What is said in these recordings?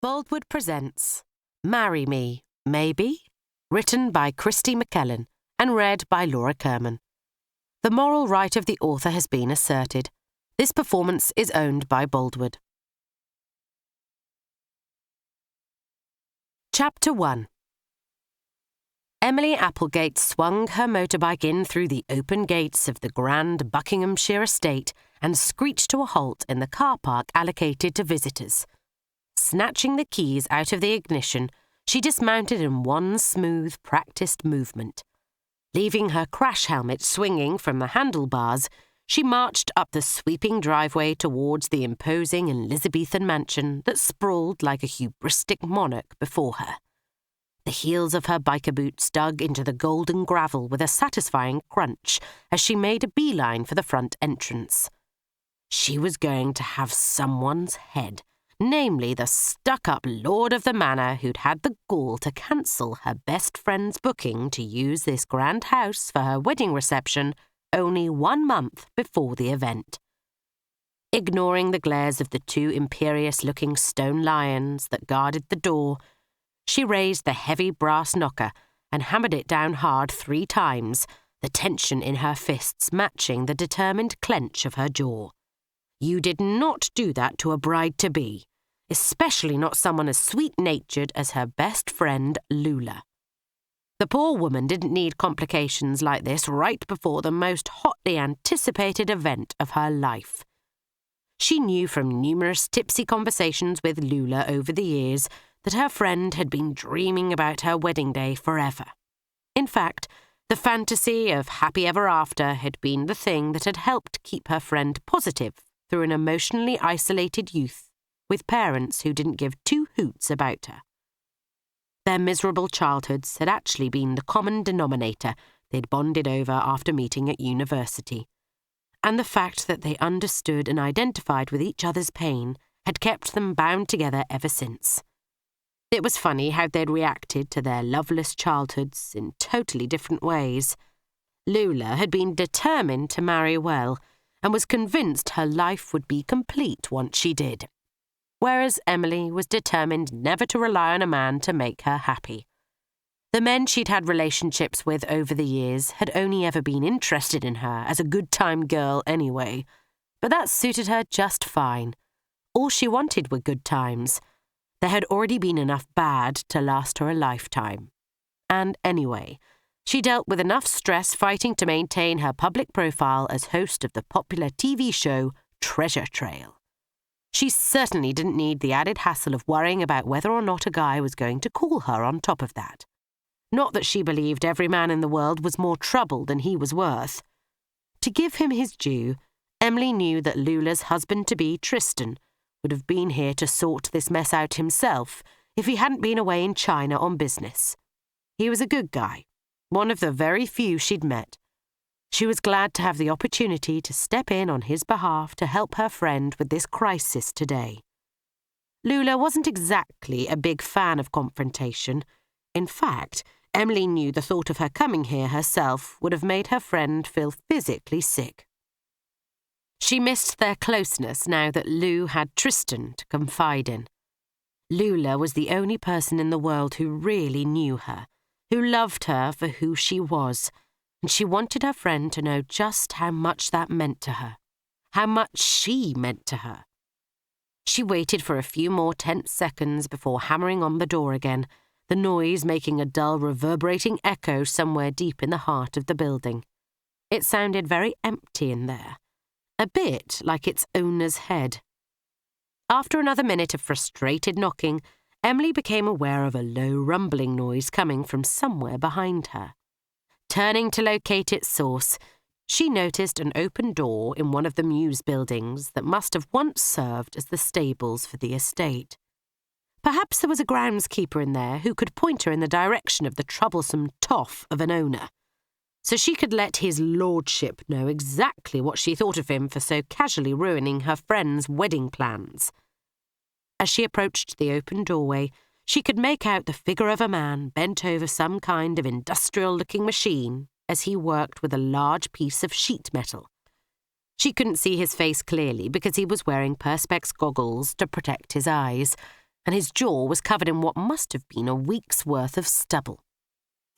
Boldwood presents Marry Me, Maybe? Written by Christy McKellen and read by Laura Kerman. The moral right of the author has been asserted. This performance is owned by Boldwood. Chapter 1. Emily Applegate swung her motorbike in through the open gates of the grand Buckinghamshire estate and screeched to a halt in the car park allocated to visitors. Snatching the keys out of the ignition, she dismounted in one smooth, practiced movement. Leaving her crash helmet swinging from the handlebars, she marched up the sweeping driveway towards the imposing Elizabethan mansion that sprawled like a hubristic monarch before her. The heels of her biker boots dug into the golden gravel with a satisfying crunch as she made a beeline for the front entrance. She was going to have someone's head, namely the stuck-up lord of the manor who'd had the gall to cancel her best friend's booking to use this grand house for her wedding reception only 1 month before the event. Ignoring the glares of the two imperious-looking stone lions that guarded the door, she raised the heavy brass knocker and hammered it down hard 3 times, the tension in her fists matching the determined clench of her jaw. You did not do that to a bride-to-be, especially not someone as sweet-natured as her best friend, Lula. The poor woman didn't need complications like this right before the most hotly anticipated event of her life. She knew from numerous tipsy conversations with Lula over the years that her friend had been dreaming about her wedding day forever. In fact, the fantasy of happy ever after had been the thing that had helped keep her friend positive through an emotionally isolated youth with parents who didn't give 2 hoots about her. Their miserable childhoods had actually been the common denominator they'd bonded over after meeting at university, and the fact that they understood and identified with each other's pain had kept them bound together ever since. It was funny how they'd reacted to their loveless childhoods in totally different ways. Lula had been determined to marry well and was convinced her life would be complete once she did, whereas Emily was determined never to rely on a man to make her happy. The men she'd had relationships with over the years had only ever been interested in her as a good-time girl anyway, but that suited her just fine. All she wanted were good times. There had already been enough bad to last her a lifetime. And anyway, she dealt with enough stress fighting to maintain her public profile as host of the popular TV show Treasure Trail. She certainly didn't need the added hassle of worrying about whether or not a guy was going to call her on top of that. Not that she believed every man in the world was more trouble than he was worth. To give him his due, Emily knew that Lula's husband-to-be, Tristan, would have been here to sort this mess out himself if he hadn't been away in China on business. He was a good guy, one of the very few she'd met. She was glad to have the opportunity to step in on his behalf to help her friend with this crisis today. Lula wasn't exactly a big fan of confrontation. In fact, Emily knew the thought of her coming here herself would have made her friend feel physically sick. She missed their closeness now that Lou had Tristan to confide in. Lula was the only person in the world who really knew her, who loved her for who she was, and she wanted her friend to know just how much that meant to her, how much she meant to her. She waited for a few more tense seconds before hammering on the door again, the noise making a dull, reverberating echo somewhere deep in the heart of the building. It sounded very empty in there, a bit like its owner's head. After another minute of frustrated knocking, Emily became aware of a low rumbling noise coming from somewhere behind her. Turning to locate its source, she noticed an open door in one of the mews buildings that must have once served as the stables for the estate. Perhaps there was a groundskeeper in there who could point her in the direction of the troublesome toff of an owner, so she could let his lordship know exactly what she thought of him for so casually ruining her friend's wedding plans. As she approached the open doorway, she could make out the figure of a man bent over some kind of industrial-looking machine as he worked with a large piece of sheet metal. She couldn't see his face clearly because he was wearing perspex goggles to protect his eyes, and his jaw was covered in what must have been a week's worth of stubble.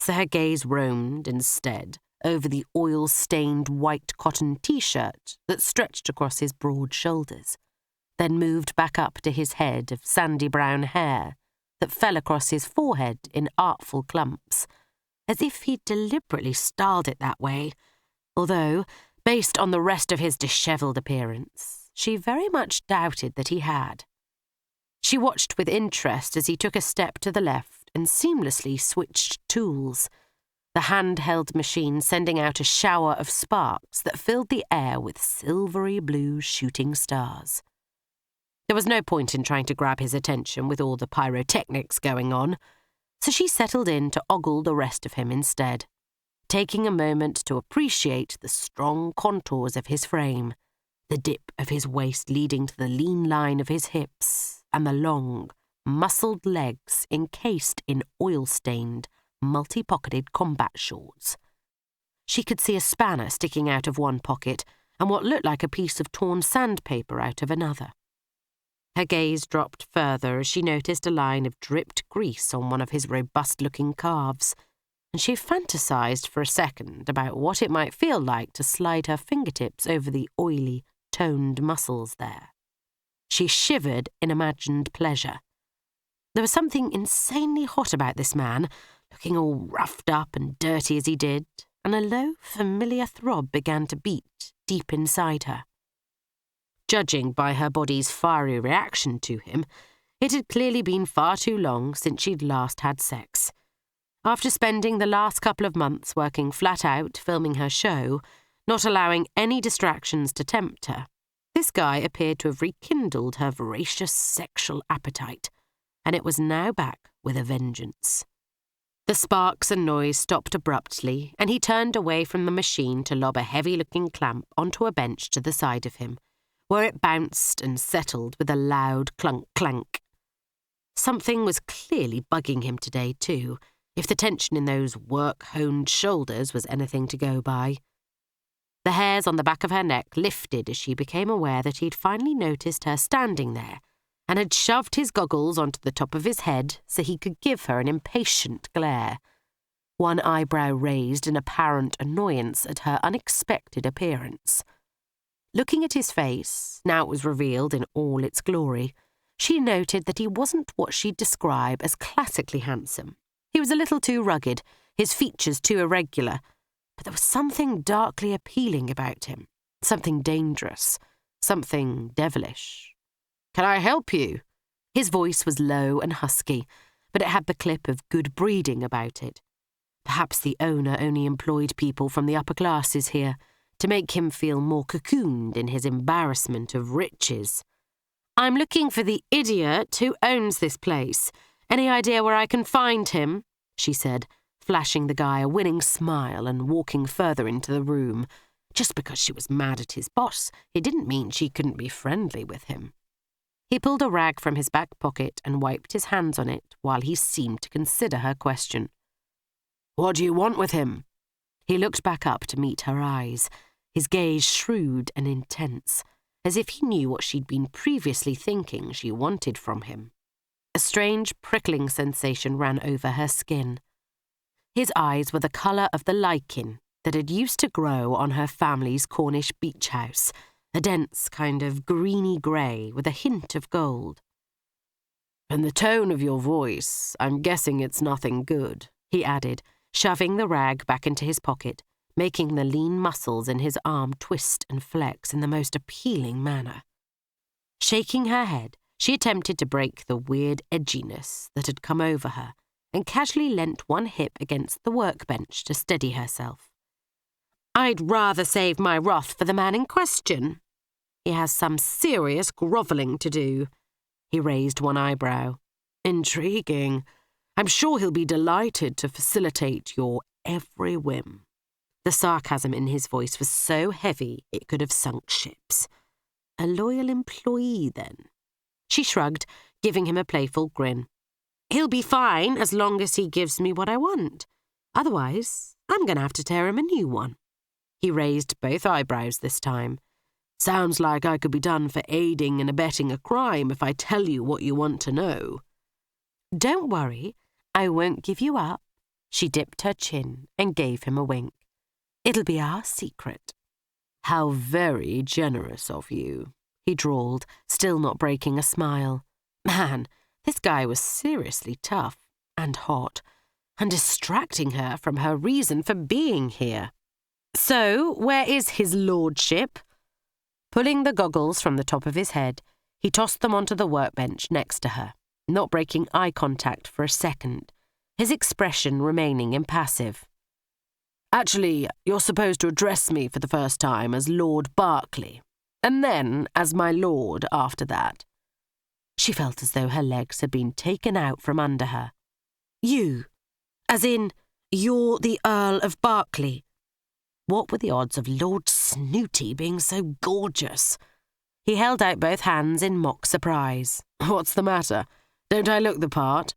So her gaze roamed instead over the oil-stained white cotton T-shirt that stretched across his broad shoulders, then moved back up to his head of sandy brown hair that fell across his forehead in artful clumps, as if he'd deliberately styled it that way, although, based on the rest of his dishevelled appearance, she very much doubted that he had. She watched with interest as he took a step to the left and seamlessly switched tools, the handheld machine sending out a shower of sparks that filled the air with silvery blue shooting stars. There was no point in trying to grab his attention with all the pyrotechnics going on, so she settled in to ogle the rest of him instead, taking a moment to appreciate the strong contours of his frame, the dip of his waist leading to the lean line of his hips, and the long, muscled legs encased in oil-stained, multi-pocketed combat shorts. She could see a spanner sticking out of one pocket and what looked like a piece of torn sandpaper out of another. Her gaze dropped further as she noticed a line of dripped grease on one of his robust-looking calves, and she fantasized for a second about what it might feel like to slide her fingertips over the oily, toned muscles there. She shivered in imagined pleasure. There was something insanely hot about this man, looking all roughed up and dirty as he did, and a low, familiar throb began to beat deep inside her. Judging by her body's fiery reaction to him, it had clearly been far too long since she'd last had sex. After spending the last couple of months working flat out filming her show, not allowing any distractions to tempt her, this guy appeared to have rekindled her voracious sexual appetite, and it was now back with a vengeance. The sparks and noise stopped abruptly, and he turned away from the machine to lob a heavy-looking clamp onto a bench to the side of him, where it bounced and settled with a loud clunk-clank. Something was clearly bugging him today, too, if the tension in those work-honed shoulders was anything to go by. The hairs on the back of her neck lifted as she became aware that he'd finally noticed her standing there and had shoved his goggles onto the top of his head so he could give her an impatient glare, one eyebrow raised in apparent annoyance at her unexpected appearance. Looking at his face, now it was revealed in all its glory, she noted that he wasn't what she'd describe as classically handsome. He was a little too rugged, his features too irregular, but there was something darkly appealing about him, something dangerous, something devilish. "Can I help you?" His voice was low and husky, but it had the clip of good breeding about it. Perhaps the owner only employed people from the upper classes here, to make him feel more cocooned in his embarrassment of riches. "I'm looking for the idiot who owns this place. Any idea where I can find him?" she said, flashing the guy a winning smile and walking further into the room. Just because she was mad at his boss, it didn't mean she couldn't be friendly with him. He pulled a rag from his back pocket and wiped his hands on it while he seemed to consider her question. "What do you want with him?" He looked back up to meet her eyes, his gaze shrewd and intense, as if he knew what she'd been previously thinking she wanted from him. A strange prickling sensation ran over her skin. His eyes were the colour of the lichen that had used to grow on her family's Cornish beach house, a dense kind of greeny grey with a hint of gold. "And the tone of your voice, I'm guessing it's nothing good," he added, shoving the rag back into his pocket, making the lean muscles in his arm twist and flex in the most appealing manner. Shaking her head, she attempted to break the weird edginess that had come over her and casually leant one hip against the workbench to steady herself. "I'd rather save my wrath for the man in question. He has some serious grovelling to do." He raised one eyebrow. "Intriguing. I'm sure he'll be delighted to facilitate your every whim." The sarcasm in his voice was so heavy it could have sunk ships. A loyal employee, then? She shrugged, giving him a playful grin. "He'll be fine as long as he gives me what I want. Otherwise, I'm going to have to tear him a new one." He raised both eyebrows this time. Sounds like I could be done for aiding and abetting a crime if I tell you what you want to know. Don't worry, I won't give you up. She dipped her chin and gave him a wink. It'll be our secret. How very generous of you, he drawled, still not breaking a smile. Man, this guy was seriously tough and hot, and distracting her from her reason for being here. So, where is his lordship? Pulling the goggles from the top of his head, he tossed them onto the workbench next to her, not breaking eye contact for a second, his expression remaining impassive. Actually, you're supposed to address me for the first time as Lord Berkey, and then as my lord after that. She felt as though her legs had been taken out from under her. You? As in, you're the Earl of Berkey? What were the odds of Lord Snooty being so gorgeous? He held out both hands in mock surprise. What's the matter? Don't I look the part?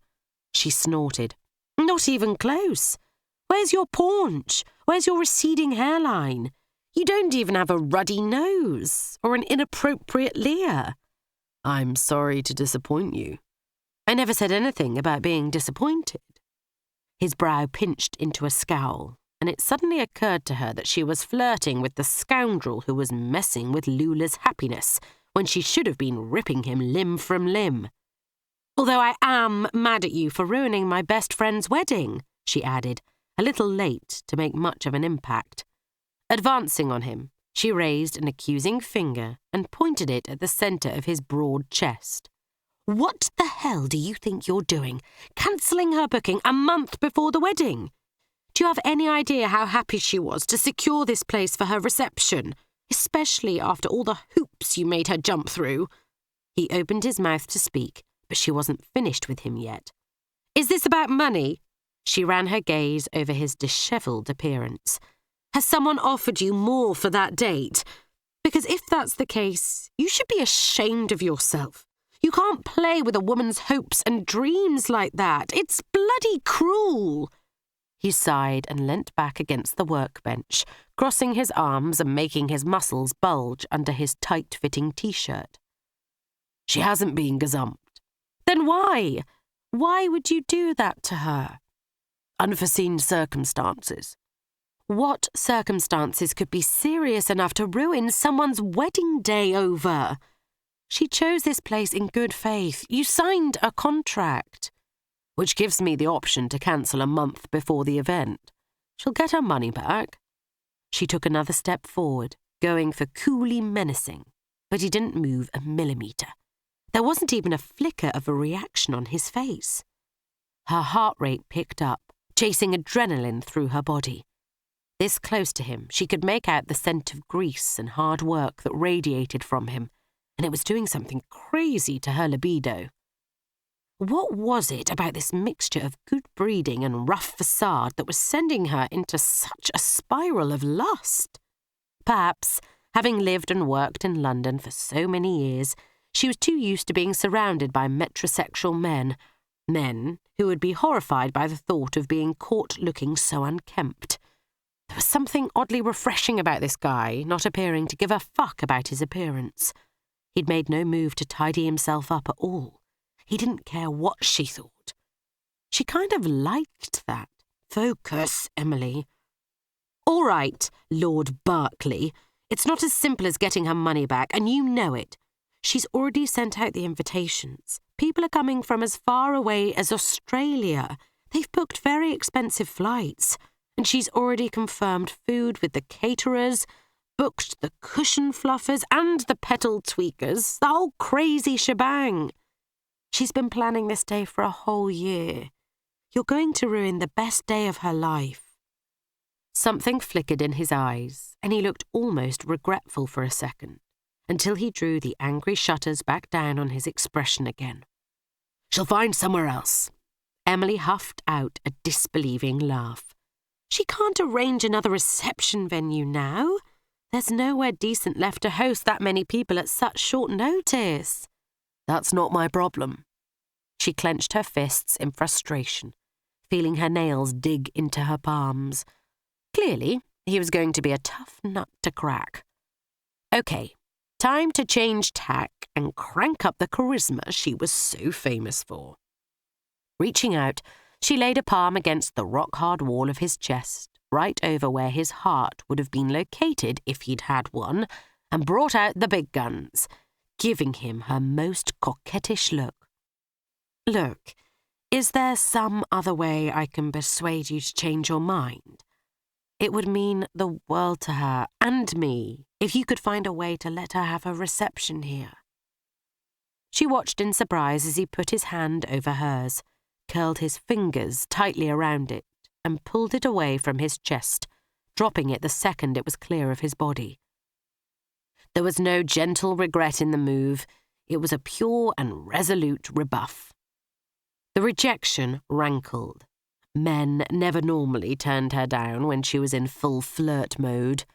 She snorted. Not even close. Where's your paunch? Where's your receding hairline? You don't even have a ruddy nose or an inappropriate leer. I'm sorry to disappoint you. I never said anything about being disappointed. His brow pinched into a scowl, and it suddenly occurred to her that she was flirting with the scoundrel who was messing with Lula's happiness when she should have been ripping him limb from limb. Although I am mad at you for ruining my best friend's wedding, she added, a little late to make much of an impact. Advancing on him, she raised an accusing finger and pointed it at the centre of his broad chest. What the hell do you think you're doing, cancelling her booking a month before the wedding? Do you have any idea how happy she was to secure this place for her reception, especially after all the hoops you made her jump through? He opened his mouth to speak, but she wasn't finished with him yet. Is this about money? She ran her gaze over his dishevelled appearance. Has someone offered you more for that date? Because if that's the case, you should be ashamed of yourself. You can't play with a woman's hopes and dreams like that. It's bloody cruel. He sighed and leant back against the workbench, crossing his arms and making his muscles bulge under his tight-fitting T-shirt. She hasn't been gazumped. Then why? Why would you do that to her? Unforeseen circumstances. What circumstances could be serious enough to ruin someone's wedding day over? She chose this place in good faith. You signed a contract, which gives me the option to cancel a month before the event. She'll get her money back. She took another step forward, going for coolly menacing, but he didn't move a millimetre. There wasn't even a flicker of a reaction on his face. Her heart rate picked up, chasing adrenaline through her body. This close to him, she could make out the scent of grease and hard work that radiated from him, and it was doing something crazy to her libido. What was it about this mixture of good breeding and rough facade that was sending her into such a spiral of lust? Perhaps, having lived and worked in London for so many years, she was too used to being surrounded by metrosexual men who would be horrified by the thought of being caught looking so unkempt. There was something oddly refreshing about this guy not appearing to give a fuck about his appearance. He'd made no move to tidy himself up at all. He didn't care what she thought. She kind of liked that. Focus, Emily. All right, Lord Berkey. It's not as simple as getting her money back, and you know it. She's already sent out the invitations. People are coming from as far away as Australia. They've booked very expensive flights. And she's already confirmed food with the caterers, booked the cushion fluffers and the petal tweakers, the whole crazy shebang. She's been planning this day for a whole year. You're going to ruin the best day of her life. Something flickered in his eyes, and he looked almost regretful for a second, until he drew the angry shutters back down on his expression again. She'll find somewhere else. Emily huffed out a disbelieving laugh. She can't arrange another reception venue now. There's nowhere decent left to host that many people at such short notice. That's not my problem. She clenched her fists in frustration, feeling her nails dig into her palms. Clearly, he was going to be a tough nut to crack. Okay, Time to change tack and crank up the charisma she was so famous for. Reaching out, she laid a palm against the rock-hard wall of his chest, right over where his heart would have been located if he'd had one, and brought out the big guns, giving him her most coquettish look. Look, is there some other way I can persuade you to change your mind? It would mean the world to her and me if you could find a way to let her have her reception here. She watched in surprise as he put his hand over hers, curled his fingers tightly around it, and pulled it away from his chest, dropping it the second it was clear of his body. There was no gentle regret in the move. It was a pure and resolute rebuff. The rejection rankled. Men never normally turned her down when she was in full flirt mode.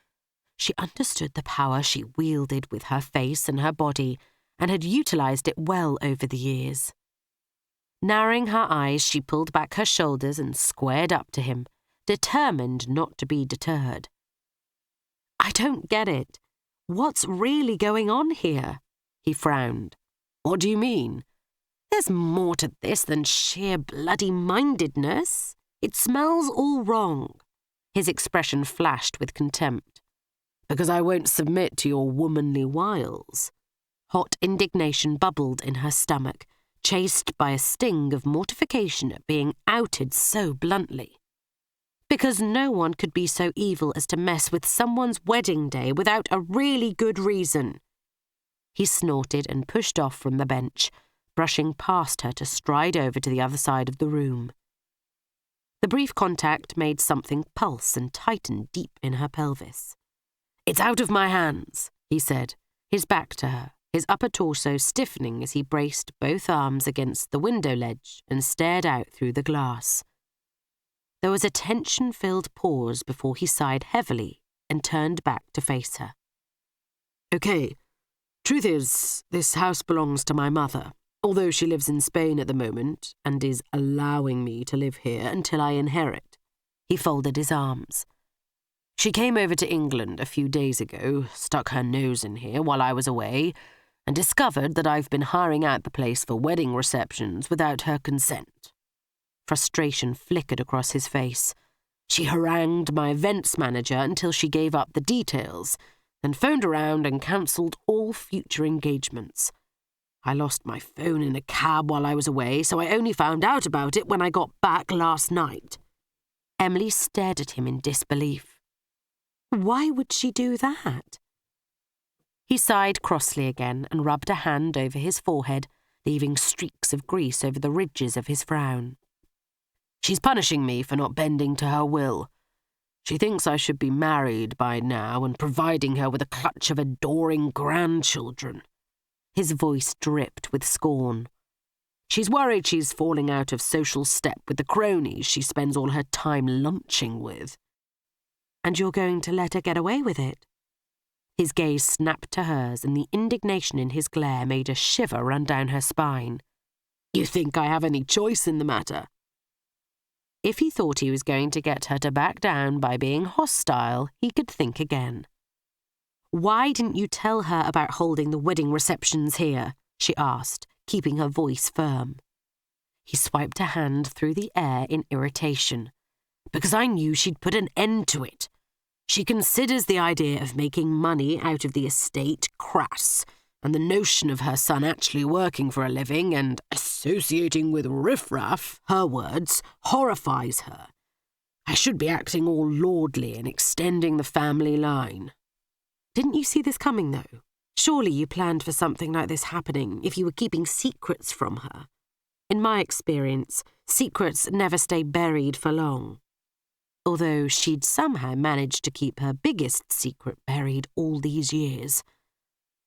She understood the power she wielded with her face and her body, and had utilised it well over the years. Narrowing her eyes, she pulled back her shoulders and squared up to him, determined not to be deterred. I don't get it. What's really going on here? He frowned. What do you mean? There's more to this than sheer bloody mindedness. It smells all wrong. His expression flashed with contempt. Because I won't submit to your womanly wiles. Hot indignation bubbled in her stomach, chased by a sting of mortification at being outed so bluntly. Because no one could be so evil as to mess with someone's wedding day without a really good reason. He snorted and pushed off from the bench, brushing past her to stride over to the other side of the room. The brief contact made something pulse and tighten deep in her pelvis. It's out of my hands, he said, his back to her, his upper torso stiffening as he braced both arms against the window ledge and stared out through the glass. There was a tension-filled pause before he sighed heavily and turned back to face her. Okay, truth is, this house belongs to my mother, although she lives in Spain at the moment and is allowing me to live here until I inherit. He folded his arms. She came over to England a few days ago, stuck her nose in here while I was away, and discovered that I've been hiring out the place for wedding receptions without her consent. Frustration flickered across his face. She harangued my events manager until she gave up the details, then phoned around and cancelled all future engagements. I lost my phone in a cab while I was away, so I only found out about it when I got back last night. Emily stared at him in disbelief. Why would she do that? He sighed crossly again and rubbed a hand over his forehead, leaving streaks of grease over the ridges of his frown. She's punishing me for not bending to her will. She thinks I should be married by now and providing her with a clutch of adoring grandchildren. His voice dripped with scorn. She's worried she's falling out of social step with the cronies she spends all her time lunching with. And you're going to let her get away with it? His gaze snapped to hers, and the indignation in his glare made a shiver run down her spine. You think I have any choice in the matter? If he thought he was going to get her to back down by being hostile, he could think again. Why didn't you tell her about holding the wedding receptions here? She asked, keeping her voice firm. He swiped a hand through the air in irritation. Because I knew she'd put an end to it. She considers the idea of making money out of the estate crass, and the notion of her son actually working for a living and associating with riffraff, her words, horrifies her. I should be acting all lordly and extending the family line. Didn't you see this coming, though? Surely you planned for something like this happening if you were keeping secrets from her. In my experience, secrets never stay buried for long. Although she'd somehow managed to keep her biggest secret buried all these years.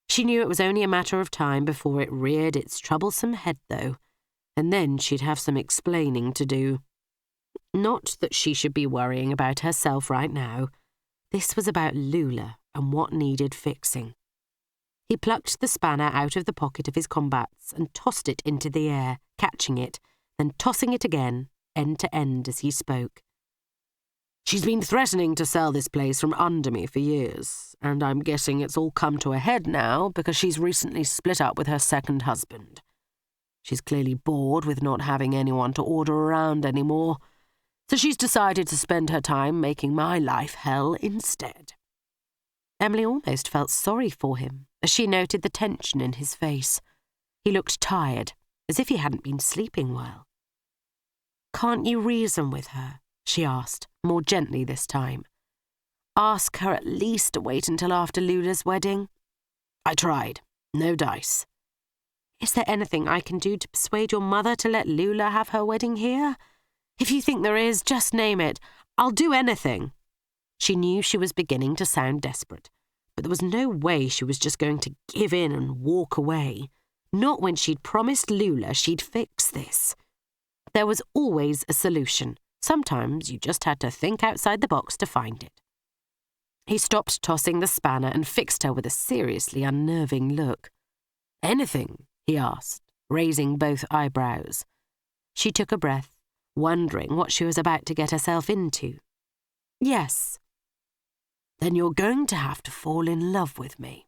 She knew it was only a matter of time before it reared its troublesome head, though, and then she'd have some explaining to do. Not that she should be worrying about herself right now. This was about Lula and what needed fixing. He plucked the spanner out of the pocket of his combats and tossed it into the air, catching it, then tossing it again, end to end as he spoke. She's been threatening to sell this place from under me for years, and I'm guessing it's all come to a head now because she's recently split up with her second husband. She's clearly bored with not having anyone to order around anymore, so she's decided to spend her time making my life hell instead." Emily almost felt sorry for him as she noted the tension in his face. He looked tired, as if he hadn't been sleeping well. "Can't you reason with her?" she asked, more gently this time. "Ask her at least to wait until after Lula's wedding?" "I tried. No dice." "Is there anything I can do to persuade your mother to let Lula have her wedding here? If you think there is, just name it. I'll do anything." She knew she was beginning to sound desperate, but there was no way she was just going to give in and walk away. Not when she'd promised Lula she'd fix this. There was always a solution. Sometimes you just had to think outside the box to find it. He stopped tossing the spanner and fixed her with a seriously unnerving look. "Anything?" he asked, raising both eyebrows. She took a breath, wondering what she was about to get herself into. "Yes." "Then you're going to have to fall in love with me."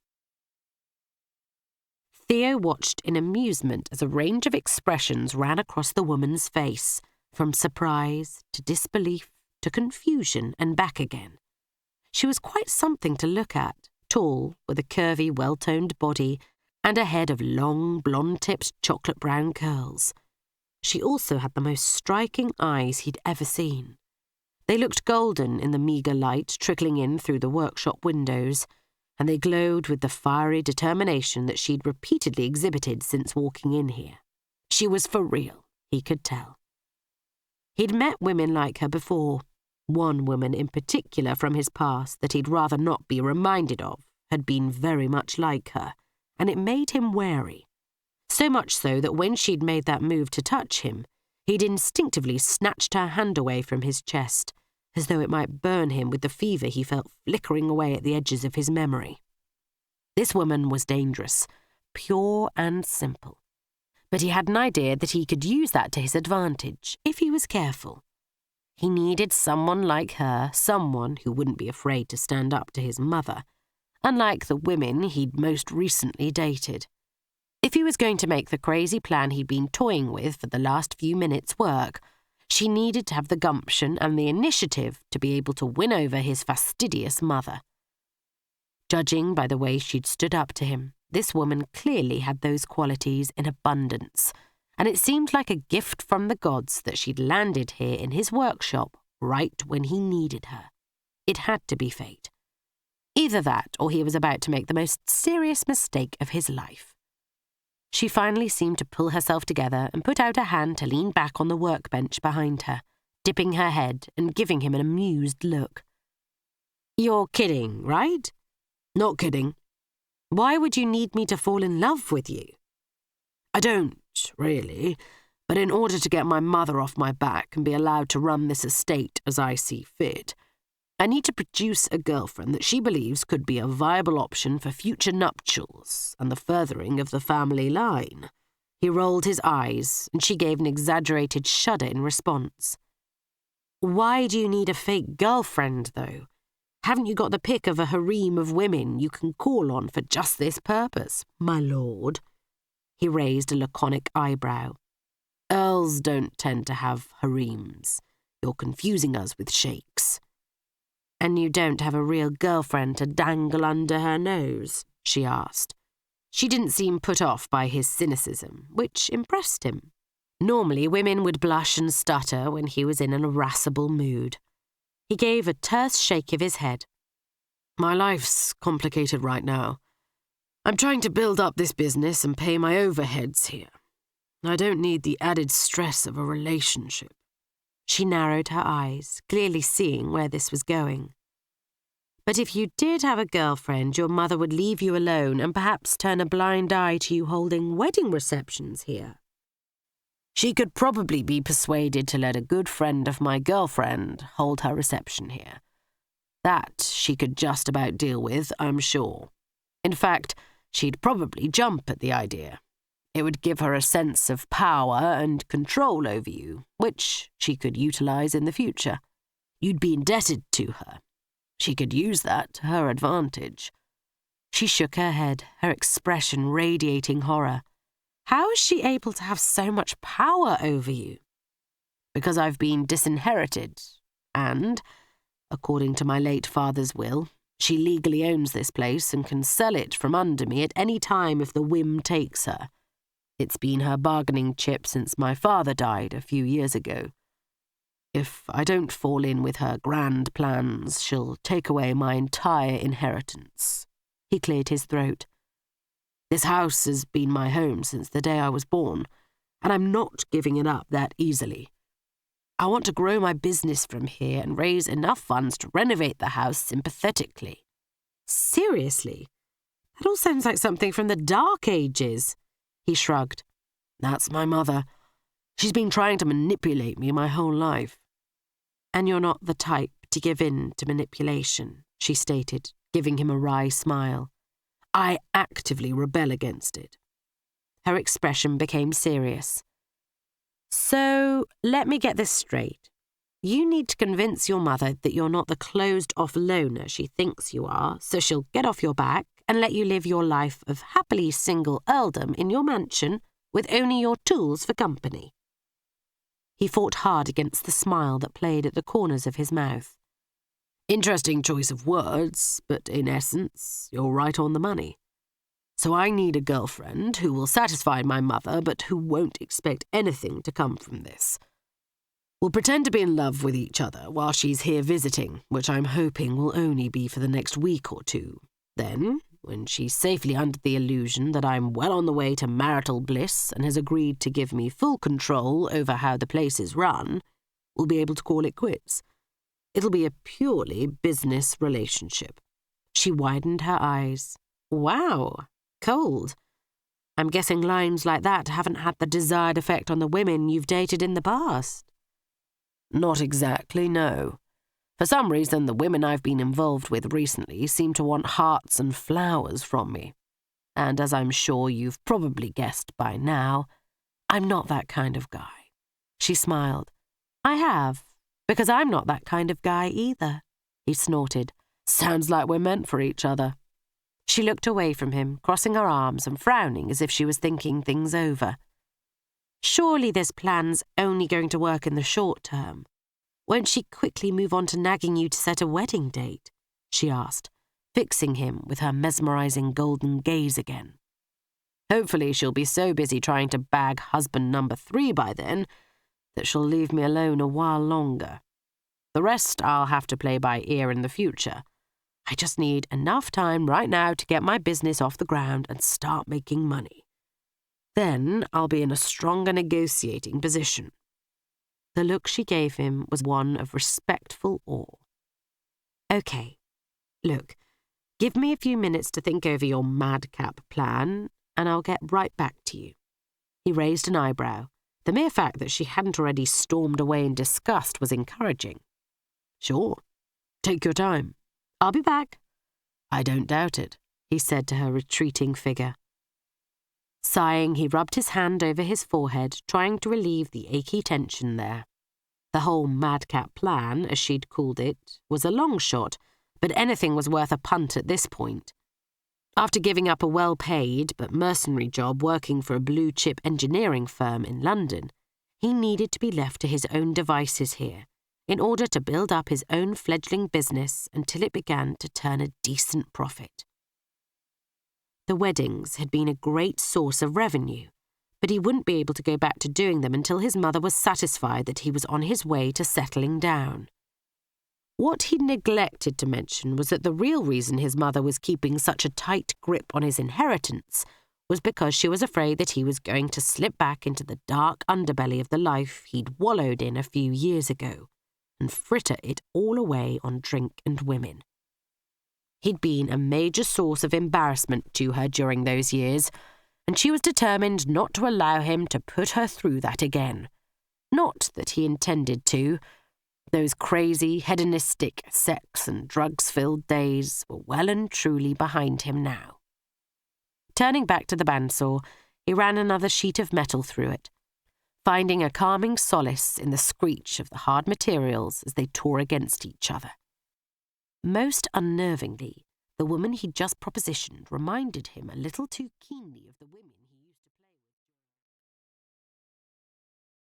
Theo watched in amusement as a range of expressions ran across the woman's face, from surprise to disbelief to confusion and back again. She was quite something to look at, tall, with a curvy, well-toned body and a head of long, blonde-tipped chocolate-brown curls. She also had the most striking eyes he'd ever seen. They looked golden in the meagre light trickling in through the workshop windows, and they glowed with the fiery determination that she'd repeatedly exhibited since walking in here. She was for real, he could tell. He'd met women like her before. One woman in particular from his past that he'd rather not be reminded of had been very much like her, and it made him wary. So much so that when she'd made that move to touch him, he'd instinctively snatched her hand away from his chest, as though it might burn him with the fever he felt flickering away at the edges of his memory. This woman was dangerous, pure and simple. But he had an idea that he could use that to his advantage, if he was careful. He needed someone like her, someone who wouldn't be afraid to stand up to his mother, unlike the women he'd most recently dated. If he was going to make the crazy plan he'd been toying with for the last few minutes work, she needed to have the gumption and the initiative to be able to win over his fastidious mother. Judging by the way she'd stood up to him, this woman clearly had those qualities in abundance, and it seemed like a gift from the gods that she'd landed here in his workshop right when he needed her. It had to be fate. Either that, or he was about to make the most serious mistake of his life. She finally seemed to pull herself together and put out a hand to lean back on the workbench behind her, dipping her head and giving him an amused look. "You're kidding, right?" "Not kidding." "Why would you need me to fall in love with you?" "I don't, really, but in order to get my mother off my back and be allowed to run this estate as I see fit, I need to produce a girlfriend that she believes could be a viable option for future nuptials and the furthering of the family line." He rolled his eyes, and she gave an exaggerated shudder in response. "Why do you need a fake girlfriend, though? Haven't you got the pick of a harem of women you can call on for just this purpose, my lord?" He raised a laconic eyebrow. "Earls don't tend to have harems. You're confusing us with sheikhs." "And you don't have a real girlfriend to dangle under her nose?" she asked. She didn't seem put off by his cynicism, which impressed him. Normally, women would blush and stutter when he was in an irascible mood. He gave a terse shake of his head. "My life's complicated right now. I'm trying to build up this business and pay my overheads here. I don't need the added stress of a relationship." She narrowed her eyes, clearly seeing where this was going. "But if you did have a girlfriend, your mother would leave you alone and perhaps turn a blind eye to you holding wedding receptions here." "She could probably be persuaded to let a good friend of my girlfriend hold her reception here. That she could just about deal with, I'm sure. In fact, she'd probably jump at the idea. It would give her a sense of power and control over you, which she could utilize in the future." You'd be indebted to her. She could use that to her advantage." She shook her head, her expression radiating horror. "How is she able to have so much power over you?" "Because I've been disinherited, and, according to my late father's will, she legally owns this place and can sell it from under me at any time if the whim takes her. It's been her bargaining chip since my father died a few years ago. If I don't fall in with her grand plans, she'll take away my entire inheritance." He cleared his throat. "This house has been my home since the day I was born, and I'm not giving it up that easily. I want to grow my business from here and raise enough funds to renovate the house sympathetically." "Seriously? That all sounds like something from the Dark Ages." He shrugged. "That's my mother. She's been trying to manipulate me my whole life." "And you're not the type to give in to manipulation," she stated, giving him a wry smile. "I actively rebel against it." Her expression became serious. "So, let me get this straight. You need to convince your mother that you're not the closed-off loner she thinks you are, so she'll get off your back and let you live your life of happily single earldom in your mansion with only your tools for company." He fought hard against the smile that played at the corners of his mouth. "Interesting choice of words, but in essence, you're right on the money. So I need a girlfriend who will satisfy my mother, but who won't expect anything to come from this. We'll pretend to be in love with each other while she's here visiting, which I'm hoping will only be for the next week or two. Then, when she's safely under the illusion that I'm well on the way to marital bliss and has agreed to give me full control over how the place is run, we'll be able to call it quits. It'll be a purely business relationship." She widened her eyes. "Wow, cold. I'm guessing lines like that haven't had the desired effect on the women you've dated in the past." "Not exactly, no. For some reason, the women I've been involved with recently seem to want hearts and flowers from me. And as I'm sure you've probably guessed by now, I'm not that kind of guy." She smiled. "I have, because I'm not that kind of guy either," he snorted. "Sounds like we're meant for each other." She looked away from him, crossing her arms and frowning as if she was thinking things over. "Surely this plan's only going to work in the short term. Won't she quickly move on to nagging you to set a wedding date?" she asked, fixing him with her mesmerizing golden gaze again. "Hopefully she'll be so busy trying to bag husband number 3 by then that she'll leave me alone a while longer. The rest I'll have to play by ear in the future. I just need enough time right now to get my business off the ground and start making money. Then I'll be in a stronger negotiating position." The look she gave him was one of respectful awe. "Okay, look, give me a few minutes to think over your madcap plan, and I'll get right back to you." He raised an eyebrow. The mere fact that she hadn't already stormed away in disgust was encouraging. "Sure. Take your time. I'll be back." "I don't doubt it," he said to her retreating figure. Sighing, he rubbed his hand over his forehead, trying to relieve the achy tension there. The whole madcap plan, as she'd called it, was a long shot, but anything was worth a punt at this point. After giving up a well-paid but mercenary job working for a blue-chip engineering firm in London, he needed to be left to his own devices here in order to build up his own fledgling business until it began to turn a decent profit. The weddings had been a great source of revenue, but he wouldn't be able to go back to doing them until his mother was satisfied that he was on his way to settling down. What he'd neglected to mention was that the real reason his mother was keeping such a tight grip on his inheritance was because she was afraid that he was going to slip back into the dark underbelly of the life he'd wallowed in a few years ago and fritter it all away on drink and women. He'd been a major source of embarrassment to her during those years, and she was determined not to allow him to put her through that again. Not that he intended to. Those crazy, hedonistic, sex and drugs-filled days were well and truly behind him now. Turning back to the bandsaw, he ran another sheet of metal through it. finding a calming solace in the screech of the hard materials as they tore against each other. Most unnervingly, the woman he'd just propositioned reminded him a little too keenly of the women